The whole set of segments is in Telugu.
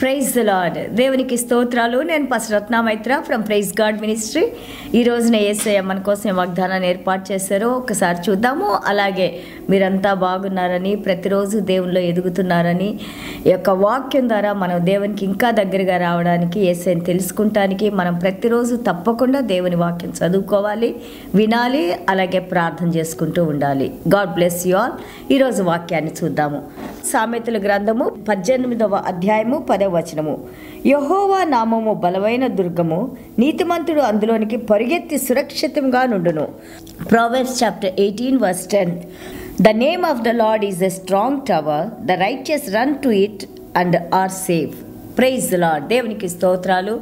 Praise the lord. దేవునికి స్తోత్రాలు. నేను pastor Ratna Maitra from praise god ministry. ఈ రోజున యేసయ్య మన కోసం వాగ్దానాన్ని ఏర్పాటు చేశారో ఒకసారి చూద్దాము. అలాగే మీరంతా బాగున్నారని, ప్రతిరోజు దేవునిలో ఎదుగుతున్నారని, ఈ యొక్క వాక్యం ద్వారా మనం దేవునికి ఇంకా దగ్గరగా రావడానికి, యేసయ్యని తెలుసుకుంటానికి మనం ప్రతిరోజు తప్పకుండా దేవుని వాక్యం చదువుకోవాలి, వినాలి, అలాగే ప్రార్థన చేసుకుంటూ ఉండాలి. God bless you all. ఈరోజు వాక్యాన్ని చూద్దాము. సామెతల గ్రంథము 18వ అధ్యాయము 10వ వచనము. యెహోవా నామము బలమైన దుర్గము, నీతిమంతుడు అందులోనికి పరిగెత్తి సురక్షితంగా నుండును. Proverbs chapter 18 verse 10. The name of the Lord is a strong tower, the righteous run to it and are safe. Praise the lord. దేవునికి స్తోత్రాలు.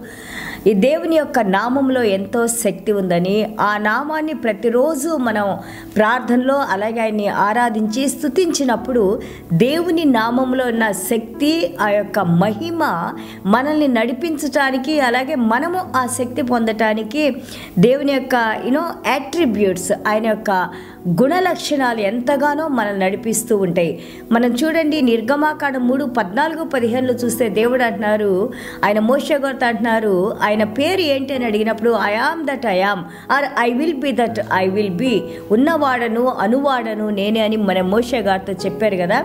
ఈ దేవుని యొక్క నామంలో ఎంతో శక్తి ఉందని, ఆ నామాన్ని ప్రతిరోజు మనం ప్రార్థనలో అలాగే ఆయన్ని ఆరాధించి స్తుతించినప్పుడు దేవుని నామంలో ఉన్న శక్తి, ఆ యొక్క మహిమ మనల్ని నడిపించటానికి, అలాగే మనము ఆ శక్తి పొందటానికి దేవుని యొక్క యాట్రిబ్యూట్స్, ఆయన యొక్క గుణలక్షణాలు ఎంతగానో మనల్ని నడిపిస్తూ ఉంటాయి. మనం చూడండి, నిర్గమాకాండం 3:14-15 చూస్తే దేవుడు అంటున్నారు, ఆయన మోషే గారితో అంటున్నారు, ఆయన పేరు ఏంటి అని అడిగినప్పుడు I am that I am, or I will be that I will be. ఉన్నవాడను అనువాడను నేనే అని మన మోషే గారితో చెప్పారు కదా.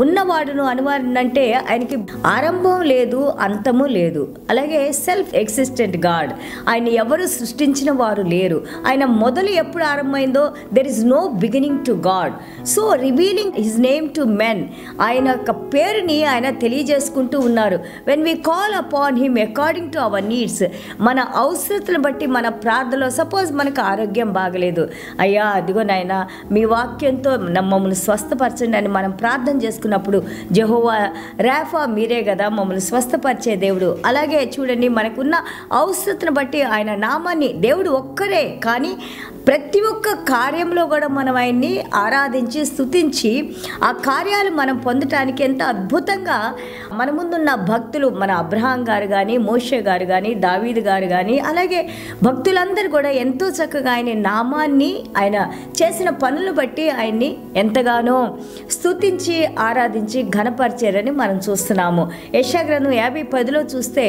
ఉన్నవాడును అనువాడను అంటే ఆయనకి ఆరంభం లేదు, అంతము లేదు. అలాగే సెల్ఫ్ ఎగ్జిస్టెంట్ గాడ్, ఆయన ఎవరు సృష్టించిన వారు లేరు. ఆయన మొదలు ఎప్పుడు ఆరంభమైందో there is no beginning to God. So revealing his name to men, ఆయన యొక్క పేరుని ఆయన తెలియజేసుకుంటూ ఉన్నారు. When we call upon him according to our needs, మన అవసరతను బట్టి మన ప్రార్థనలో, సపోజ్ మనకు ఆరోగ్యం బాగలేదు, అయ్యా అదిగో నాయన మీ వాక్యంతో మమ్మల్ని స్వస్థపరచండి అని మనం ప్రార్థన చేసుకున్నప్పుడు యెహోవా రాఫా మీరే కదా మమ్మల్ని స్వస్థపరిచే దేవుడు. అలాగే చూడండి, మనకున్న అవసరతను బట్టి ఆయన నామాన్ని, దేవుడు ఒక్కరే కానీ ప్రతి ఒక్క కార్యంలో కూడా మనం ఆయన్ని ఆరాధించి స్తుతించి ఆ కార్యాలు మనం పొందటానికి ఎంత అద్భుతంగా మన ముందున్న భక్తులు, మన అబ్రహాం గారు కానీ, మోషే గారు కానీ, దావీదు గారు కానీ, అలాగే భక్తులందరూ కూడా ఎంతో చక్కగా ఆయన నామాన్ని, ఆయన చేసిన పనులు బట్టి ఆయన్ని ఎంతగానో స్తుతించి ఆరాధించి ఘనపరిచారని మనం చూస్తున్నాము. యెషయా గ్రంథం 50:10 చూస్తే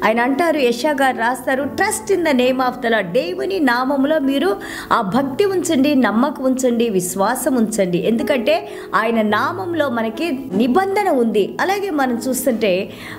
ఆయన అంటారు, యెషయా గారు రాస్తారు, trust in the name of the lord. దేవుని నామములో మీరు ఆ భక్తి ఉంచండి, నమ్మకం ఉంచండి, విశ్వాసం ఉంచండి. ఎందుకంటే ఆయన నామంలో మనకి నిబంధన ఉంది. అలాగే మనం చూస్తుంటే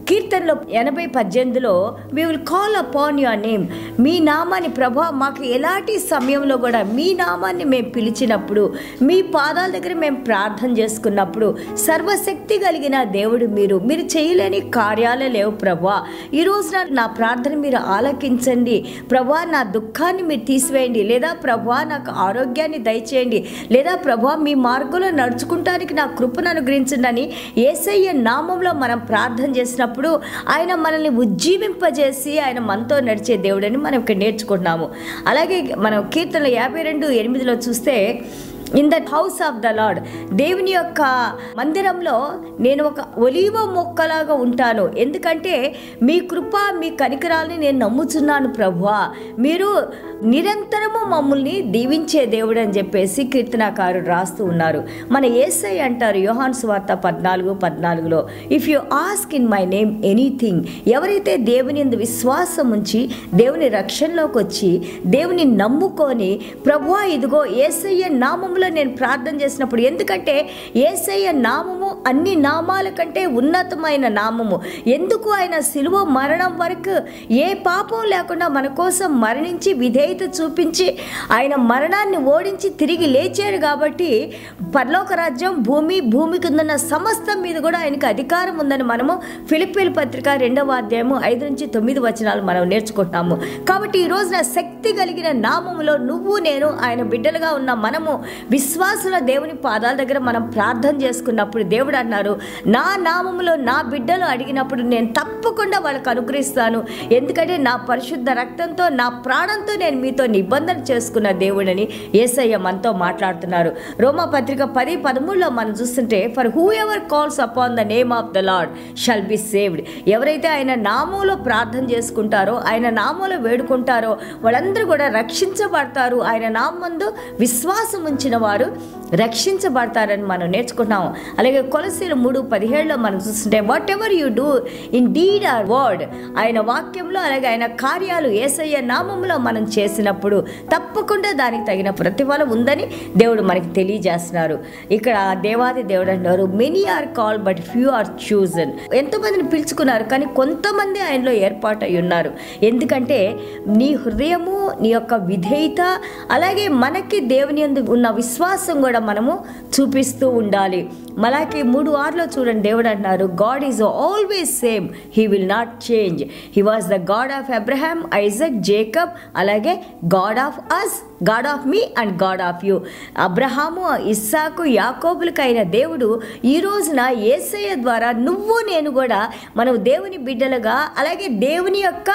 కీర్తనలో 80:18 we will call upon your name. మీ నామాన్ని ప్రభా, మాకు ఎలాంటి సమయంలో కూడా మీ నామాన్ని మేము పిలిచినప్పుడు, మీ పాదాల దగ్గర మేము ప్రార్థన చేసుకున్నప్పుడు, సర్వశక్తి కలిగిన దేవుడు మీరు చేయలేని కార్యాలే లేవు ప్రభా. ఈ రోజున నా ప్రార్థన మీరు ఆలకించండి ప్రభా. నా దుఃఖాన్ని మీరు తీసివేయండి, లేదా ప్రభా నాకు ఆరోగ్యాన్ని దయచేయండి, లేదా ప్రభా మీ మార్గంలో నడుచుకుంటానికి నా కృపను అనుగ్రహించండి అని యేసయ్య నామంలో మనం ప్రార్థన చేసినప్పుడు ఆయన మనల్ని ఉజ్జీవింపజేసి ఆయన మనతో నడిచే దేవుడని మనం ఇక్కడ నేర్చుకుంటున్నాము. అలాగే మనం కీర్తనలు 52:8 చూస్తే, in that house of the lord, దేవుని యొక్క మందిరంలో నేను ఒక ఒలీవ మొక్కలాగా ఉంటాను, ఎందుకంటే మీ కృప మీ కనికరాలని నేను నమ్ముచున్నాను ప్రభువా, మీరు నిరంతరము మమ్మల్ని దీవించే దేవుడు అని చెప్పేసి కీర్తనాకారుడు రాస్తూ ఉన్నారు. మన యేసయ్య అంటారు యోహాను సువార్త 14:14 if you ask in my name anything, ఎవరైతే దేవుని యందు విశ్వాసం ఉంచి దేవుని రక్షణలోకి వచ్చి దేవుని నమ్ముకొని ప్రభువా ఇదిగో యేసయ్య నామములో నేను ప్రార్థన చేసినప్పుడు, ఎందుకంటే యేసయ్య నామము అన్ని నామాల కంటే ఉన్నతమైన నామము. ఎందుకు ఆయన సిలువ మరణం వరకు ఏ పాపం లేకుండా మన కోసం మరణించి విధేయత చూపించి ఆయన మరణాన్ని ఓడించి తిరిగి లేచాడు. కాబట్టి పరలోక రాజ్యం, భూమి కిందన్న సమస్తం మీద కూడా ఆయనకు అధికారం ఉందని మనము ఫిలిప్పీల పత్రిక 2వ అధ్యాయము 5-9 మనం నేర్చుకుంటున్నాము. కాబట్టి ఈ రోజున శక్తి కలిగిన నామములో నువ్వు నేను ఆయన బిడ్డలుగా ఉన్న మనము విశ్వాసుల దేవుని పాదాల దగ్గర మనం ప్రార్థన చేసుకున్నప్పుడు దేవుడు అన్నారు, నా నామములో నా బిడ్డలు అడిగినప్పుడు నేను తప్పకుండా వాళ్ళకు అనుగ్రహిస్తాను, ఎందుకంటే నా పరిశుద్ధ రక్తంతో నా ప్రాణంతో నేను మీతో నిబంధన చేసుకున్న దేవుడని యేసయ్య మనతో మాట్లాడుతున్నారు. రోమా పత్రిక 10:13 మనం చూస్తుంటే, for who ever calls upon the name of the lord shall be saved. ఎవరైతే ఆయన నామంలో ప్రార్థన చేసుకుంటారో, ఆయన నామంలో వేడుకుంటారో వాళ్ళందరూ కూడా రక్షించబడతారు. ఆయన నామందు విశ్వాసం ఉంచిన నమ్మిన వారు రక్షించబడతారని మనం నేర్చుకుంటున్నాం. అలాగే కొలస్సీలు 3:17 మనం చూస్తుంటే whatever you do in deed or word, ఆయన వాక్యంలో అలాగే ఆయన కార్యాలు యేసయ్య నామములో మనం చేసినప్పుడు తప్పకుండా దానికి తగిన ప్రతిఫలం ఉందని దేవుడు మనకి తెలియజేస్తున్నారు. ఇక్కడ దేవాది దేవుడు అంటారు, many are called but few are chosen. ఎంతోమందిని పిలుచుకున్నారు కానీ కొంతమంది ఆయనలో ఏర్పాటై ఉన్నారు. ఎందుకంటే నీ హృదయము, నీ యొక్క విధేయత, అలాగే మనకి దేవుని యందు ఉన్న విశ్వాసం కూడా మనము చూపిస్తూ ఉండాలి. మలాకి 3:6 చూడండి, దేవుడు అంటున్నారు, God is always same, he will not change. He was the God of Abraham, Isaac, Jacob, అలాగే God of us, God of me and God of you. అబ్రహాము, ఇస్సాకు, యాకోబులకైన దేవుడు ఈ రోజున యేసయ్య ద్వారా నువ్వు నేను కూడా మనం దేవుని బిడ్డలుగా, అలాగే దేవుని యొక్క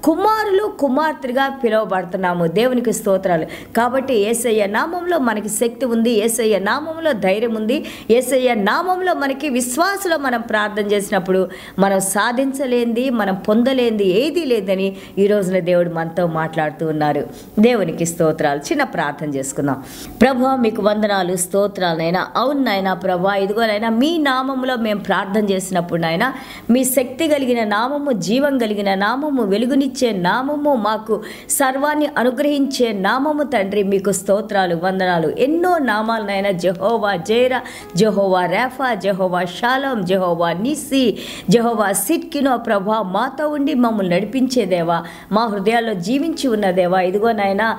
కుమారులు కుమార్తెలుగా పిలువబడుతున్నాము. దేవునికి స్తోత్రాలు. కాబట్టి యేసయ్య నామంలో మనకి శక్తి ఉంది, యేసయ్య నామంలో ధైర్యం ఉంది, యేసయ్య నామంలో మనకి విశ్వాసంలో మనం ప్రార్థన చేసినప్పుడు మనం సాధించలేంది, మనం పొందలేంది ఏదీ లేదని ఈ రోజున దేవుడు మనతో మాట్లాడుతూ ఉన్నారు. దేవునికి స్తోత్రాలు. చిన్న ప్రార్థన చేసుకుందాం. ప్రభువా, మీకు వందనాలు, స్తోత్రాలు నైనా. అవును నాయనా ప్రభువా, ఇదిగోనైనా మీ నామంలో మేము ప్రార్థన చేసినప్పుడు నాయనా, మీ శక్తి కలిగిన నామము, జీవం కలిగిన నామము, వెలుగునిచ్చే నామము, మాకు సర్వాన్ని అనుగ్రహించే నామము తండ్రి, మీకు స్తోత్రాలు, వందనాలు. ఎన్నో నామాలనైనా, Jehovah Jireh, Jehovah Rapha, Jehovah Shalom, Jehovah Nissi, Jehovah Tsidkenu ప్రభా, మాతో ఉండి మమ్మల్ని నడిపించే దేవా, మా హృదయాల్లో జీవించి ఉన్న దేవా, ఇదిగోనైనా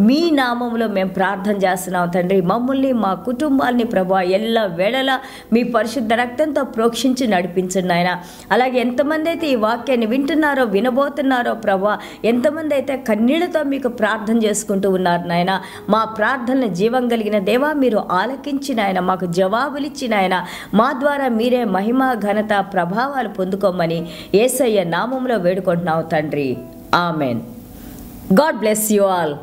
మీ నామంలో మేము ప్రార్థన చేస్తున్నాం తండ్రి. మమ్మల్ని, మా కుటుంబాలని ప్రభా ఎల్ల వేళలా మీ పరిశుద్ధ రక్తంతో ప్రోక్షించి నడిపించండి నాయన. అలాగే ఎంతమంది అయితే ఈ వాక్యాన్ని వింటున్నారో, వినబోతున్నారో ప్రభా, ఎంతమంది అయితే కన్నీళ్లతో మీకు ప్రార్థన చేసుకుంటూ ఉన్నారు నాయన, మా ప్రార్థనలు జీవం కలిగిన దేవా మీరు ఆలకించిన ఆయన, మాకు జవాబులిచ్చిన ఆయన, మా ద్వారా మీరే మహిమ, ఘనత, ప్రభావాలు పొందుకోమని యేసయ్య నామంలో వేడుకుంటున్నావు తండ్రి. Amen. God bless you all.